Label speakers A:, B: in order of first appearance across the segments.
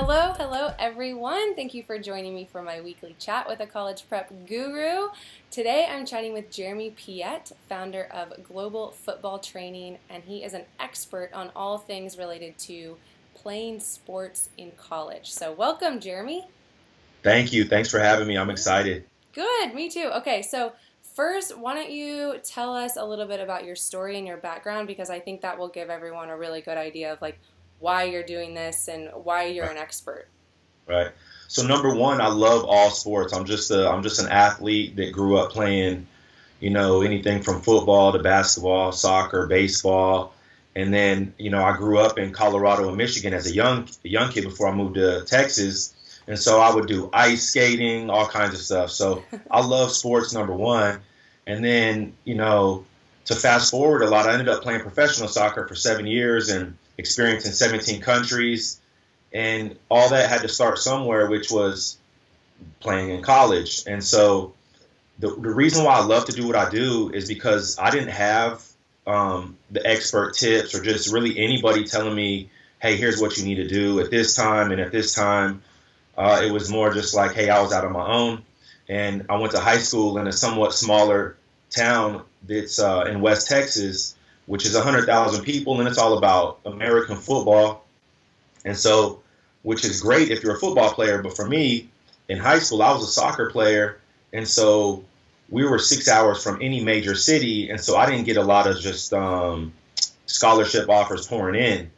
A: Hello everyone. Thank you for joining me for my weekly chat with a college prep guru. Today I'm chatting with Jeremie Piette, founder of Global Futbol Training, and he is an expert on all things related to playing sports in college. So welcome, Jeremie.
B: Thank you. Thanks for having me. I'm
A: Yeah.
B: excited.
A: Good, me too. Okay, so first, why don't you tell us a little bit about your story and your background because I think that will give everyone a really good idea of why you're doing this and why you're
B: Right.
A: an expert.
B: Right. So number one, I love all sports. I'm just an athlete that grew up playing, anything from football to basketball, soccer, baseball. And then, I grew up in Colorado and Michigan as a young kid before I moved to Texas. And so I would do ice skating, all kinds of stuff. So I love sports, number one. And then, to fast forward a lot, I ended up playing professional soccer for 7 years and experiencing 17 countries. And all that had to start somewhere, which was playing in college. And so the reason why I love to do what I do is because I didn't have the expert tips or just really anybody telling me, hey, here's what you need to do at this time and at this time. It was more just like, hey, I was out on my own. And I went to high school in a somewhat smaller town that's in West Texas, which is 100,000 people, and it's all about American football. And so, which is great if you're a football player, but for me, in high school, I was a soccer player, and so we were 6 hours from any major city, and so I didn't get a lot of just scholarship offers pouring in.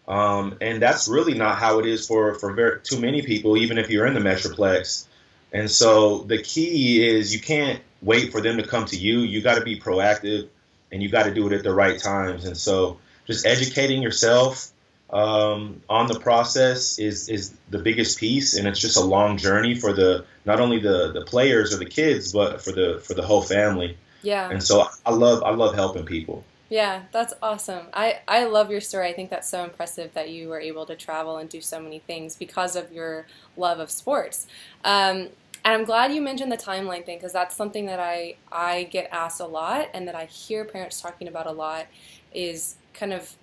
B: And that's really not how it is for too many people, even if you're in the Metroplex. And so the key is you can't wait for them to come to you. You got to be proactive, and you got to do it at the right times. And so just educating yourself on the process is the biggest piece, and it's just a long journey for the not only the players or the kids, but for the whole family.
A: Yeah.
B: And so I love helping people.
A: Yeah, that's awesome. I love your story. I think that's so impressive that you were able to travel and do so many things because of your love of sports. And I'm glad you mentioned the timeline thing because that's something that I get asked a lot and that I hear parents talking about a lot is kind of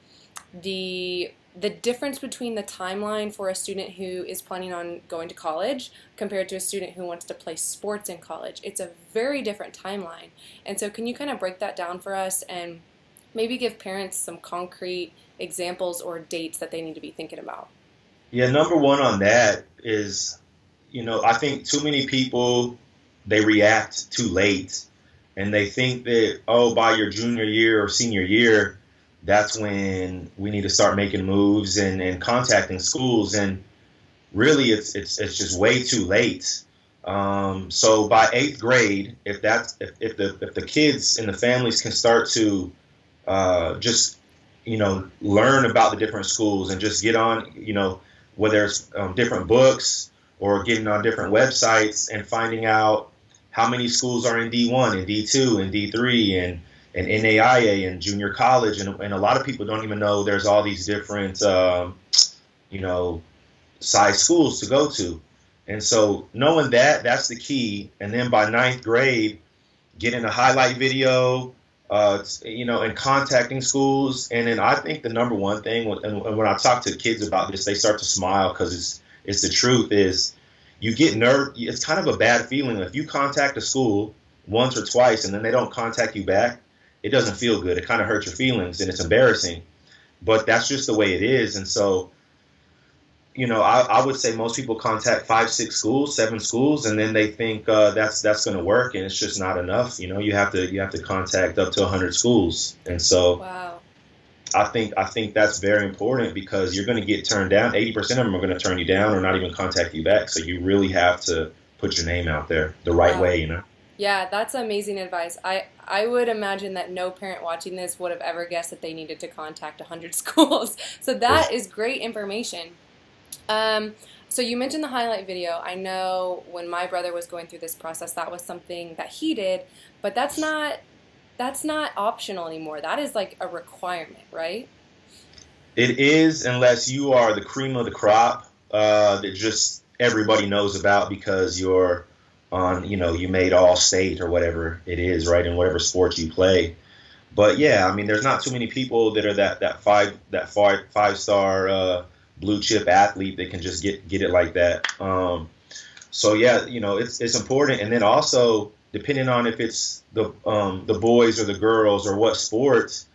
A: the difference between the timeline for a student who is planning on going to college compared to a student who wants to play sports in college. It's a very different timeline. And so can you kind of break that down for us and maybe give parents some concrete examples or dates that they need to be thinking about?
B: Yeah, number one on that is, I think too many people, they react too late, and they think that, oh, by your junior year or senior year, that's when we need to start making moves and contacting schools. And really, it's just way too late. So by eighth grade, if the kids and the families can start to just learn about the different schools and just get on, whether it's different books or getting on different websites and finding out how many schools are in D1 and D2 and D3 and NAIA and junior college. And a lot of people don't even know there's all these different, you know, size schools to go to. And so knowing that, that's the key. And then by ninth grade, getting a highlight video, and contacting schools. And then I think the number one thing, and when I talk to kids about this, they start to smile because it's the truth, is you get nerve. It's kind of a bad feeling. If you contact a school once or twice and then they don't contact you back, it doesn't feel good. It kind of hurts your feelings and it's embarrassing. But that's just the way it is. And so, I would say most people contact 5, 6 schools, 7 schools, and then they think that's going to work, and it's just not enough. You have to contact up to 100 schools, and so
A: Wow.
B: I think that's very important because you're going to get turned down. 80% of them are going to turn you down or not even contact you back. So you really have to put your name out there the right
A: Wow.
B: way.
A: Yeah, that's amazing advice. I would imagine that no parent watching this would have ever guessed that they needed to contact 100 schools. So that is great information. So you mentioned the highlight video. I know when my brother was going through this process, that was something that he did, but that's not optional anymore. That is like a requirement, right?
B: It is, unless you are the cream of the crop that just everybody knows about because you're on, you made all state or whatever it is, right, in whatever sport you play. But yeah, I mean, there's not too many people that are that five star blue chip athlete that can just get it like that. So yeah, it's important. And then also depending on if it's the boys or the girls or what sports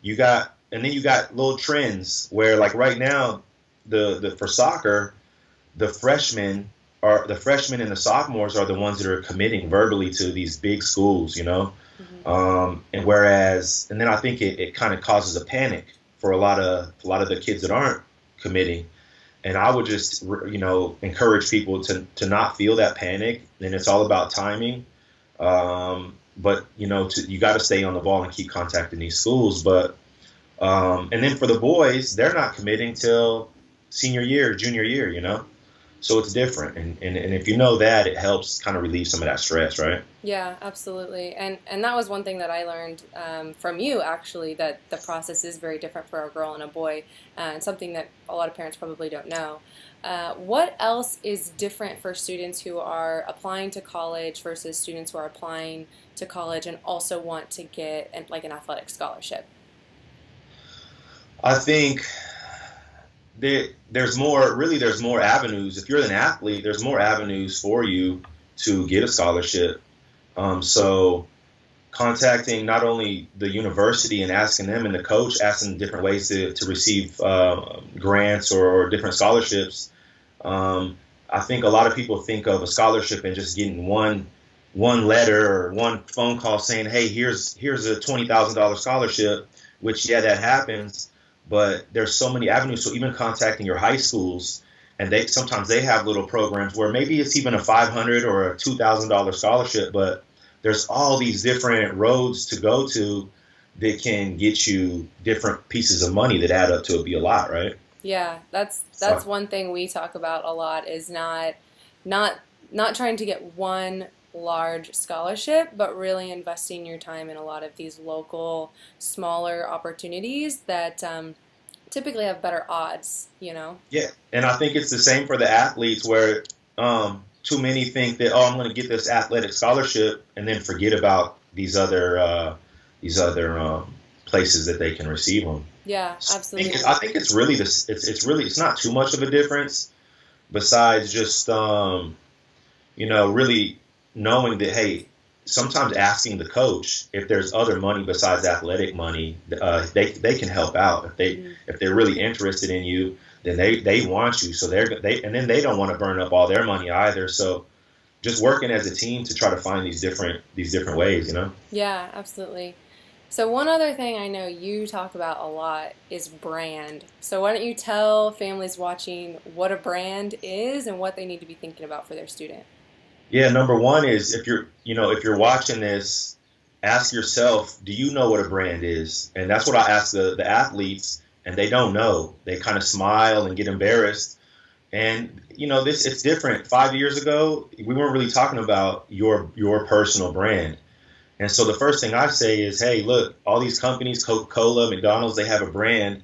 B: and then you got little trends where like right now the for soccer the freshmen and the sophomores are the ones that are committing verbally to these big schools, and then I think it kind of causes a panic for a lot of the kids that aren't committing. And I would just, encourage people to not feel that panic. And it's all about timing. But you got to stay on the ball and keep contacting these schools. But and then for the boys, they're not committing till senior year, junior year, So it's different. And if you know that, it helps kind of relieve some of that stress, right?
A: Yeah, absolutely. And that was one thing that I learned from you, actually, that the process is very different for a girl and a boy, and something that a lot of parents probably don't know. What else is different for students who are applying to college versus students who are applying to college and also want to get an athletic scholarship?
B: I think there's more avenues. If you're an athlete, there's more avenues for you to get a scholarship. So contacting not only the university and asking them and the coach, asking different ways to receive grants or different scholarships. I think a lot of people think of a scholarship and just getting one letter or one phone call saying, hey, here's a $20,000 scholarship, which, yeah, that happens. But there's so many avenues. So even contacting your high schools, and sometimes they have little programs where maybe it's even a $500 or a $2,000 scholarship, but there's all these different roads to go to that can get you different pieces of money that add up to be a lot, right?
A: Yeah, that's one thing we talk about a lot is not trying to get one large scholarship, but really investing your time in a lot of these local, smaller opportunities that typically have better odds,
B: Yeah, and I think it's the same for the athletes where too many think that, I'm going to get this athletic scholarship and then forget about these other places that they can receive them.
A: Yeah, absolutely.
B: I think it's really it's not too much of a difference besides just really knowing that, hey, sometimes asking the coach if there's other money besides athletic money, they can help out. If they're really interested in you, then they want you. So and then they don't want to burn up all their money either. So just working as a team to try to find these different ways,
A: Yeah, absolutely. So one other thing I know you talk about a lot is brand. So why don't you tell families watching what a brand is and what they need to be thinking about for their student?
B: Yeah, number one is if you're watching this, ask yourself, do you know what a brand is? And that's what I ask the athletes, and they don't know. They kind of smile and get embarrassed. And it's different. 5 years ago, we weren't really talking about your personal brand. And so the first thing I say is, hey, look, all these companies, Coca-Cola, McDonald's, they have a brand.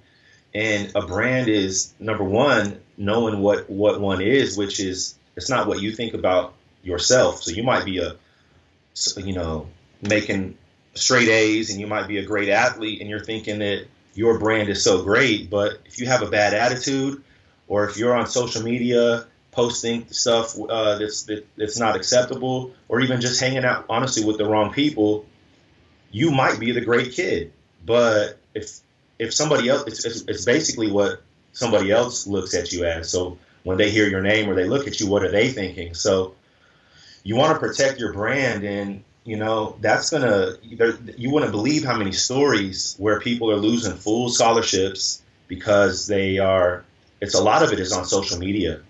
B: And a brand is, number one, knowing what one is, which is, it's not what you think about yourself. So you might be making straight A's and you might be a great athlete and you're thinking that your brand is so great. But if you have a bad attitude, or if you're on social media posting stuff that's not acceptable, or even just hanging out honestly with the wrong people, you might be the great kid. But if somebody else, it's basically what somebody else looks at you as. So when they hear your name or they look at you, what are they thinking? So you want to protect your brand, and you wouldn't believe how many stories where people are losing full scholarships because it's a lot of it is on social media.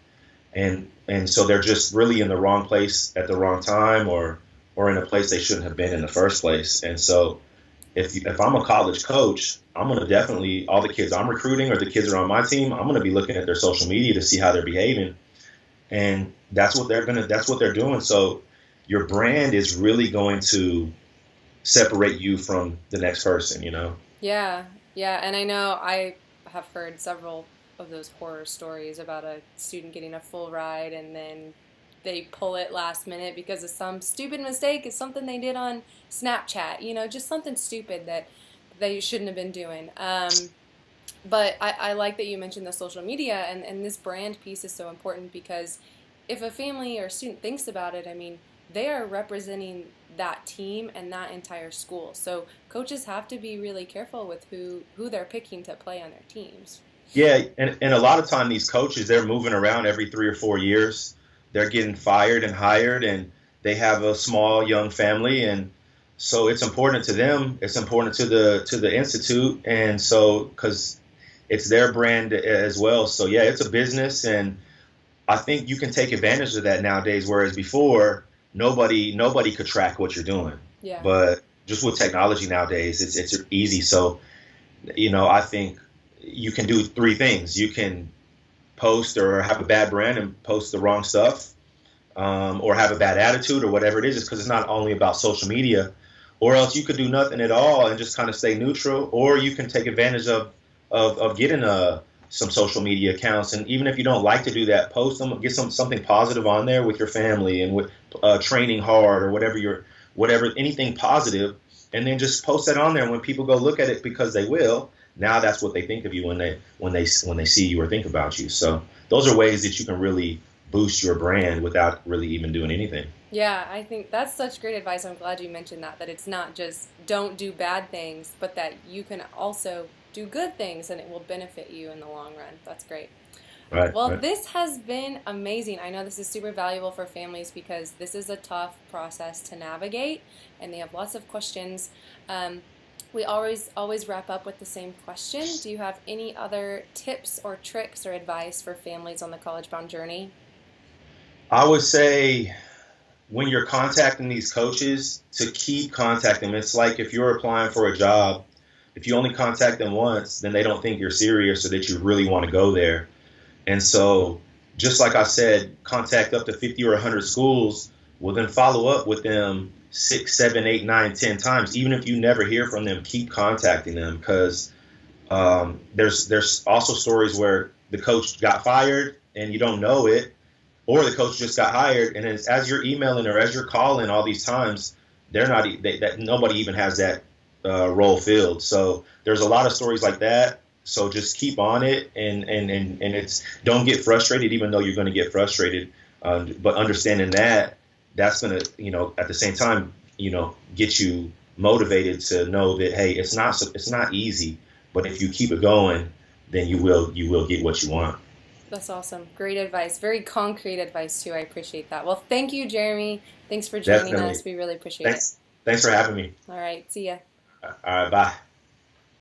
B: And so they're just really in the wrong place at the wrong time, or in a place they shouldn't have been in the first place. And so if I'm a college coach, I'm going to definitely, all the kids I'm recruiting or the kids that are on my team, I'm going to be looking at their social media to see how they're behaving. And that's what they're doing. So your brand is really going to separate you from the next person,
A: Yeah. And I know I have heard several of those horror stories about a student getting a full ride and then they pull it last minute because of some stupid mistake. It's something they did on Snapchat, just something stupid that they shouldn't have been doing. But I like that you mentioned the social media, and this brand piece is so important because if a family or student thinks about it, I mean, they are representing that team and that entire school. So coaches have to be really careful with who they're picking to play on their teams.
B: Yeah, and a lot of time these coaches, they're moving around every 3 or 4 years. They're getting fired and hired, and they have a small young family, and so it's important to them. It's important to the institute, and so because it's their brand as well. So yeah, it's a business, and I think you can take advantage of that nowadays. Whereas before, nobody could track what you're doing.
A: Yeah.
B: But just with technology nowadays, it's easy. So I think you can do three things. You can post or have a bad brand and post the wrong stuff, or have a bad attitude or whatever it is. It's because it's not only about social media, or else you could do nothing at all and just kind of stay neutral, or you can take advantage of getting some social media accounts. And even if you don't like to do that, post them, get something positive on there with your family and with training hard or whatever, anything positive, and then just post that on there. And when people go look at it, because they will, now that's what they think of you when they see you or think about you. So those are ways that you can really boost your brand without really even doing anything.
A: Yeah, I think that's such great advice. I'm glad you mentioned that it's not just don't do bad things, but that you can also do good things and it will benefit you in the long run. That's great.
B: Right.
A: Well,
B: Right.
A: this has been amazing. I know this is super valuable for families because this is a tough process to navigate and they have lots of questions. We always wrap up with the same question. Do you have any other tips or tricks or advice for families on the college-bound journey?
B: I would say when you're contacting these coaches, to keep contacting them. It's like if you're applying for a job, if you only contact them once, then they don't think you're serious or that you really want to go there. And so, just like I said, contact up to 50 or 100 schools. Well, then follow up with them 6, 7, 8, 9, 10 times. Even if you never hear from them, keep contacting them, because there's also stories where the coach got fired and you don't know it, or the coach just got hired, and as you're emailing or as you're calling all these times, that nobody even has that role filled. So there's a lot of stories like that. So just keep on it, and it's, don't get frustrated, even though you're going to get frustrated. But understanding that's going to, at the same time, get you motivated to know that, hey, it's not easy, but if you keep it going, then you will get what you want.
A: That's awesome. Great advice. Very concrete advice, too. I appreciate that. Well, thank you, Jeremie. Thanks for joining
B: Definitely.
A: us. We really appreciate it.
B: Thanks for having me.
A: All right. See ya.
B: All right. Bye.